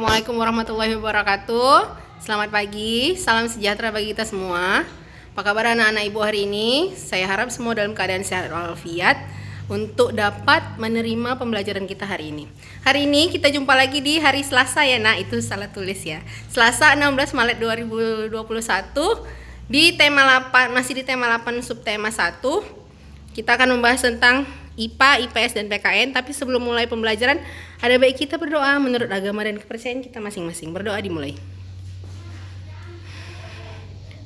Assalamualaikum warahmatullahi wabarakatuh. Selamat pagi, salam sejahtera bagi kita semua. Apa kabar anak-anak ibu hari ini? Saya harap semua dalam keadaan sehat walafiat untuk dapat menerima pembelajaran kita hari ini. Hari ini kita jumpa lagi di hari Selasa ya nak, itu salah tulis ya. Selasa 16 Maret 2021 di tema 8, masih di tema 8 subtema 1. Kita akan membahas tentang IPA, IPS, dan PKN. Tapi sebelum mulai pembelajaran, ada baik kita berdoa menurut agama dan kepercayaan kita masing-masing. Berdoa dimulai.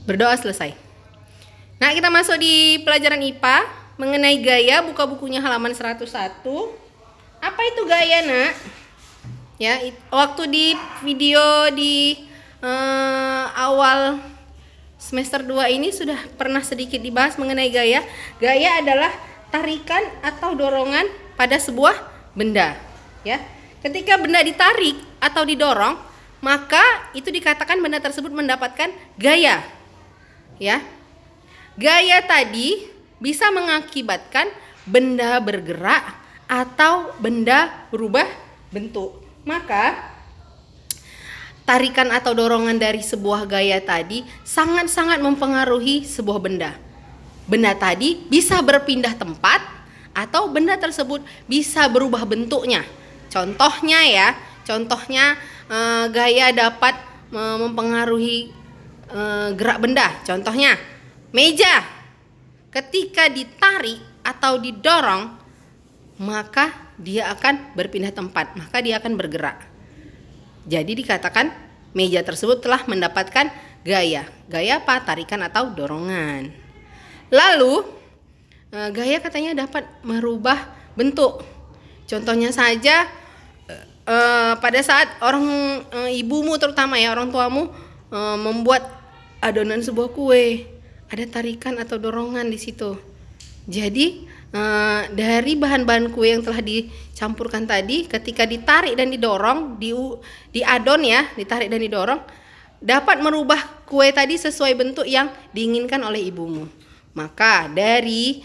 Berdoa selesai. Nah, kita masuk di pelajaran IPA mengenai gaya. Buka bukunya halaman 101. Apa itu gaya, nak? Ya, waktu di video di awal semester 2 ini sudah pernah sedikit dibahas mengenai gaya. Gaya adalah tarikan atau dorongan pada sebuah benda, ya. Ketika benda ditarik atau didorong, maka itu dikatakan benda tersebut mendapatkan gaya, ya. Gaya tadi bisa mengakibatkan benda bergerak atau benda berubah bentuk. Maka tarikan atau dorongan dari sebuah gaya tadi sangat-sangat mempengaruhi sebuah benda. Benda tadi bisa berpindah tempat atau benda tersebut bisa berubah bentuknya. Contohnya ya, gaya dapat mempengaruhi gerak benda. Contohnya meja, ketika ditarik atau didorong maka dia akan berpindah tempat, maka dia akan bergerak. Jadi dikatakan meja tersebut telah mendapatkan gaya. Gaya apa? Tarikan atau dorongan. Lalu gaya katanya dapat merubah bentuk. Contohnya saja pada saat ibumu terutama ya, orang tuamu membuat adonan sebuah kue, ada tarikan atau dorongan di situ. Jadi dari bahan-bahan kue yang telah dicampurkan tadi, ketika ditarik dan didorong, diadon ya, ditarik dan didorong, dapat merubah kue tadi sesuai bentuk yang diinginkan oleh ibumu. Maka dari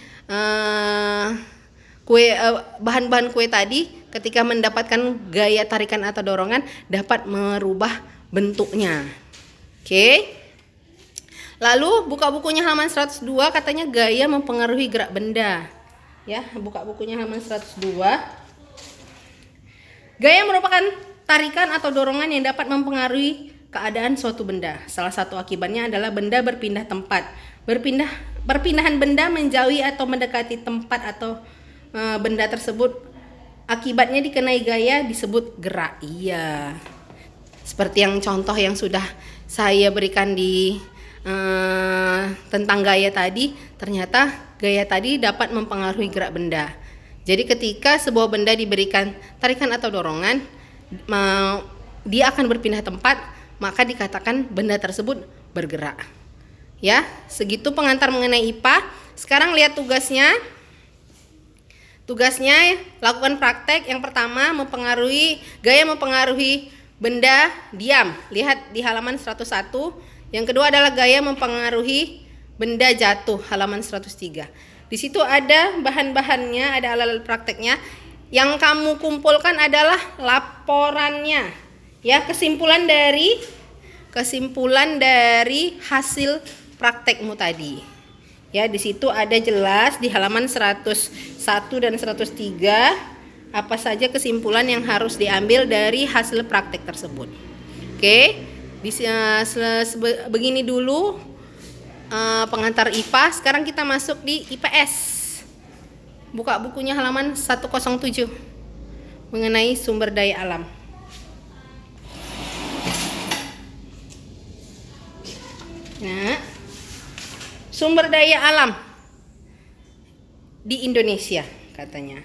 bahan-bahan kue tadi ketika mendapatkan gaya tarikan atau dorongan dapat merubah bentuknya. Oke. Lalu buka bukunya halaman 102, katanya gaya mempengaruhi gerak benda. Ya, buka bukunya halaman 102. Gaya merupakan tarikan atau dorongan yang dapat mempengaruhi keadaan suatu benda. Salah satu akibatnya adalah benda berpindah tempat. Perpindahan benda menjauhi atau mendekati tempat atau benda tersebut akibatnya dikenai gaya disebut gerak. Iya. Seperti yang contoh yang sudah saya berikan di tentang gaya tadi, ternyata gaya tadi dapat mempengaruhi gerak benda. Jadi ketika sebuah benda diberikan tarikan atau dorongan, dia akan berpindah tempat, maka dikatakan benda tersebut bergerak. Ya, segitu pengantar mengenai IPA. Sekarang lihat tugasnya. Tugasnya lakukan praktek. Yang pertama, gaya mempengaruhi benda diam. Lihat di halaman 101. Yang kedua adalah gaya mempengaruhi benda jatuh, halaman 103. Di situ ada bahan-bahannya, ada alat-alat prakteknya. Yang kamu kumpulkan adalah laporannya. Ya, kesimpulan dari hasil praktekmu tadi. Ya, di situ ada jelas di halaman 101 dan 103 apa saja kesimpulan yang harus diambil dari hasil praktek tersebut. Oke, begini dulu pengantar IPA. Sekarang kita masuk di IPS. Buka bukunya halaman 107 mengenai sumber daya alam. Nah, sumber daya alam di Indonesia katanya.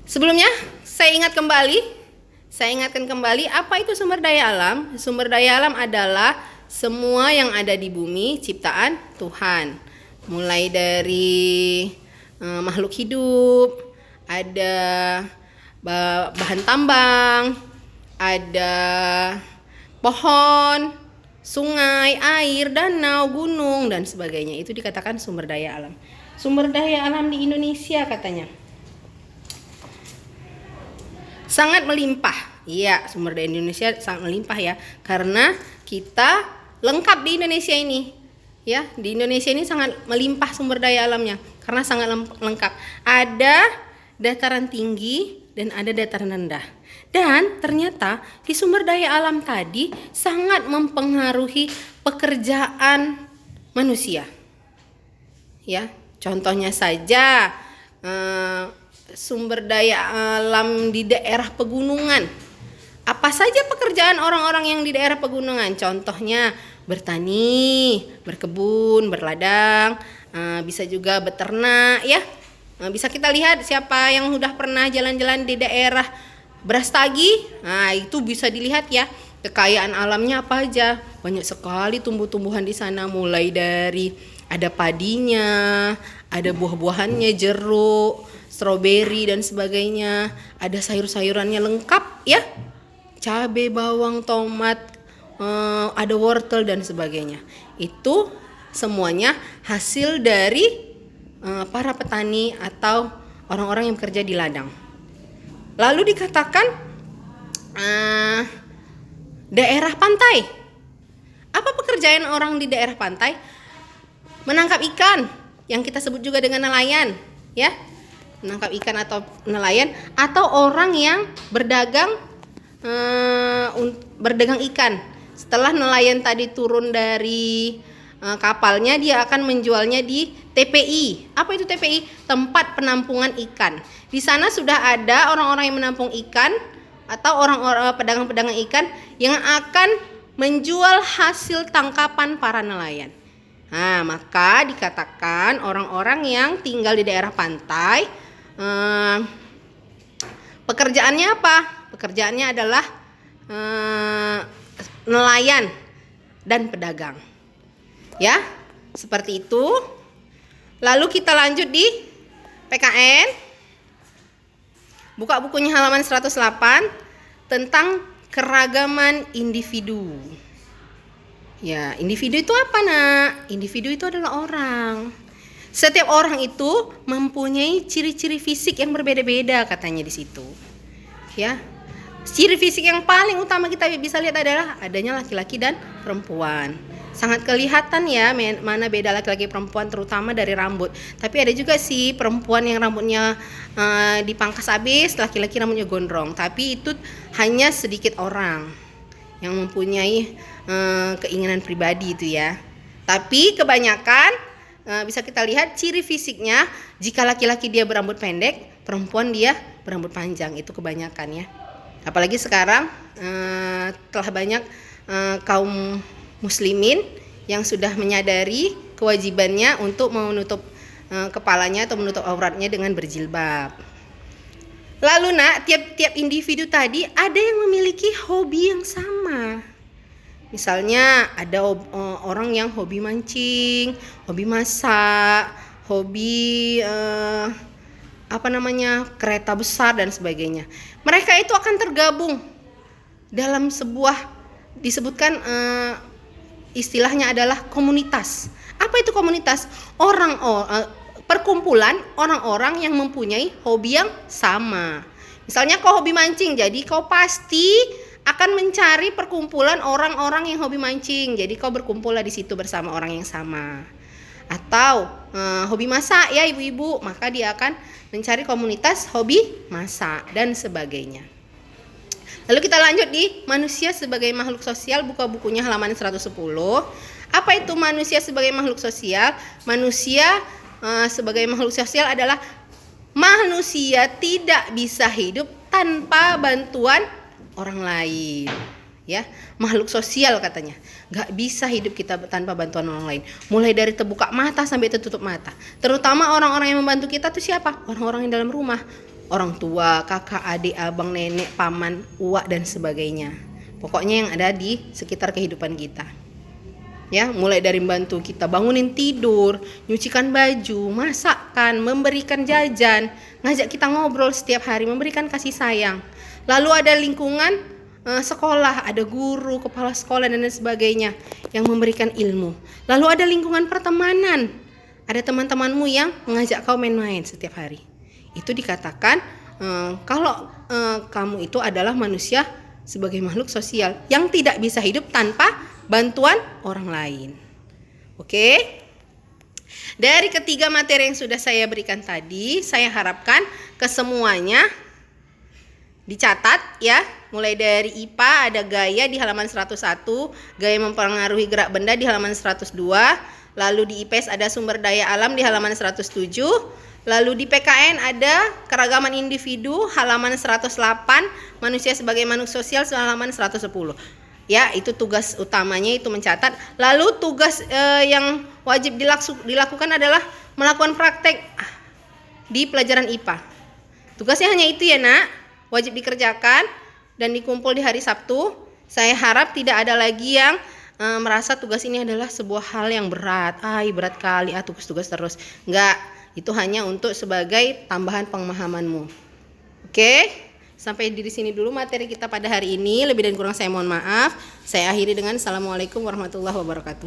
Sebelumnya saya ingatkan kembali apa itu sumber daya alam. Sumber daya alam adalah semua yang ada di bumi ciptaan Tuhan. Mulai dari makhluk hidup, ada bahan tambang, ada pohon, sungai, air, danau, gunung, dan sebagainya. Itu dikatakan sumber daya alam. Sumber daya alam di Indonesia katanya sangat melimpah. Iya, sumber daya Indonesia sangat melimpah ya, karena kita lengkap di Indonesia ini. Ya, di Indonesia ini sangat melimpah sumber daya alamnya karena sangat lengkap. Ada dataran tinggi dan ada dataran rendah. Dan ternyata di sumber daya alam tadi sangat mempengaruhi pekerjaan manusia. Ya, contohnya saja sumber daya alam di daerah pegunungan. Apa saja pekerjaan orang-orang yang di daerah pegunungan? Contohnya bertani, berkebun, berladang, bisa juga beternak ya. Bisa kita lihat siapa yang sudah pernah jalan-jalan di daerah Brastagi. Nah, itu bisa dilihat ya. Kekayaan alamnya apa aja? Banyak sekali tumbuh-tumbuhan di sana, mulai dari ada padinya, ada buah-buahannya, jeruk, stroberi dan sebagainya. Ada sayur-sayurannya lengkap ya. Cabai, bawang, tomat, ada wortel dan sebagainya. Itu semuanya hasil dari para petani atau orang-orang yang bekerja di ladang. Lalu dikatakan daerah pantai. Apa pekerjaan orang di daerah pantai? Menangkap ikan, yang kita sebut juga dengan nelayan, ya. Menangkap ikan atau nelayan, atau orang yang berdagang ikan. Setelah nelayan tadi turun dari kapalnya, dia akan menjualnya di TPI. Apa itu TPI? Tempat penampungan ikan. Di sana sudah ada orang-orang yang menampung ikan atau orang-orang pedagang-pedagang ikan yang akan menjual hasil tangkapan para nelayan. Nah, maka dikatakan orang-orang yang tinggal di daerah pantai pekerjaannya apa? Pekerjaannya adalah nelayan dan pedagang. Ya, seperti itu. Lalu kita lanjut di PKN. Buka bukunya halaman 108 tentang keragaman individu. Ya, individu itu apa, Nak? Individu itu adalah orang. Setiap orang itu mempunyai ciri-ciri fisik yang berbeda-beda katanya di situ. Ya. Ciri fisik yang paling utama kita bisa lihat adalah adanya laki-laki dan perempuan. Sangat kelihatan ya mana beda laki-laki perempuan, terutama dari rambut. Tapi ada juga sih perempuan yang rambutnya dipangkas habis, laki-laki rambutnya gondrong. Tapi itu hanya sedikit orang yang mempunyai keinginan pribadi itu ya. Tapi kebanyakan bisa kita lihat ciri fisiknya, jika laki-laki dia berambut pendek, perempuan dia berambut panjang. Itu kebanyakan ya. Apalagi sekarang telah banyak kaum muslimin yang sudah menyadari kewajibannya untuk menutup kepalanya atau menutup auratnya dengan berjilbab. Lalu, Nak, tiap-tiap individu tadi ada yang memiliki hobi yang sama. Misalnya ada orang yang hobi mancing, hobi masak, hobi kereta besar dan sebagainya. Mereka itu akan tergabung dalam sebuah disebutkan istilahnya adalah komunitas. Apa itu komunitas? Perkumpulan orang-orang yang mempunyai hobi yang sama. Misalnya kau hobi mancing, jadi kau pasti akan mencari perkumpulan orang-orang yang hobi mancing. Jadi kau berkumpullah di situ bersama orang yang sama. Atau hobi masak ya ibu-ibu, maka dia akan mencari komunitas hobi masak dan sebagainya. Lalu kita lanjut di manusia sebagai makhluk sosial, buka bukunya halaman 110. Apa itu manusia sebagai makhluk sosial? Manusia sebagai makhluk sosial adalah manusia tidak bisa hidup tanpa bantuan orang lain. Ya, makhluk sosial katanya. Gak bisa hidup kita tanpa bantuan orang lain. Mulai dari terbuka mata sampai tertutup mata. Terutama orang-orang yang membantu kita tuh siapa? Orang-orang yang dalam rumah. Orang tua, kakak, adik, abang, nenek, paman, uak dan sebagainya. Pokoknya yang ada di sekitar kehidupan kita. Ya, mulai dari membantu kita bangunin tidur, nyucikan baju, masakkan, memberikan jajan, ngajak kita ngobrol setiap hari, memberikan kasih sayang. Lalu ada lingkungan sekolah, ada guru, kepala sekolah dan lain sebagainya yang memberikan ilmu. Lalu ada lingkungan pertemanan, ada teman-temanmu yang mengajak kau main-main setiap hari. Itu dikatakan kalau kamu itu adalah manusia sebagai makhluk sosial yang tidak bisa hidup tanpa bantuan orang lain. Oke? Dari ketiga materi yang sudah saya berikan tadi, saya harapkan kesemuanya dicatat ya. Mulai dari IPA ada gaya di halaman 101, gaya mempengaruhi gerak benda di halaman 102, lalu di IPS ada sumber daya alam di halaman 107, lalu di PKN ada keragaman individu halaman 108, manusia sebagai makhluk sosial halaman 110. Ya, itu tugas utamanya, itu mencatat. Lalu tugas yang wajib dilakukan adalah melakukan praktek di pelajaran IPA. Tugasnya hanya itu ya nak, wajib dikerjakan dan dikumpul di hari Sabtu. Saya harap tidak ada lagi yang merasa tugas ini adalah sebuah hal yang berat. Berat kali, tugas-tugas terus. Enggak, itu hanya untuk sebagai tambahan pemahamanmu. Oke, sampai di sini dulu materi kita pada hari ini. Lebih dan kurang saya mohon maaf. Saya akhiri dengan Assalamualaikum warahmatullahi wabarakatuh.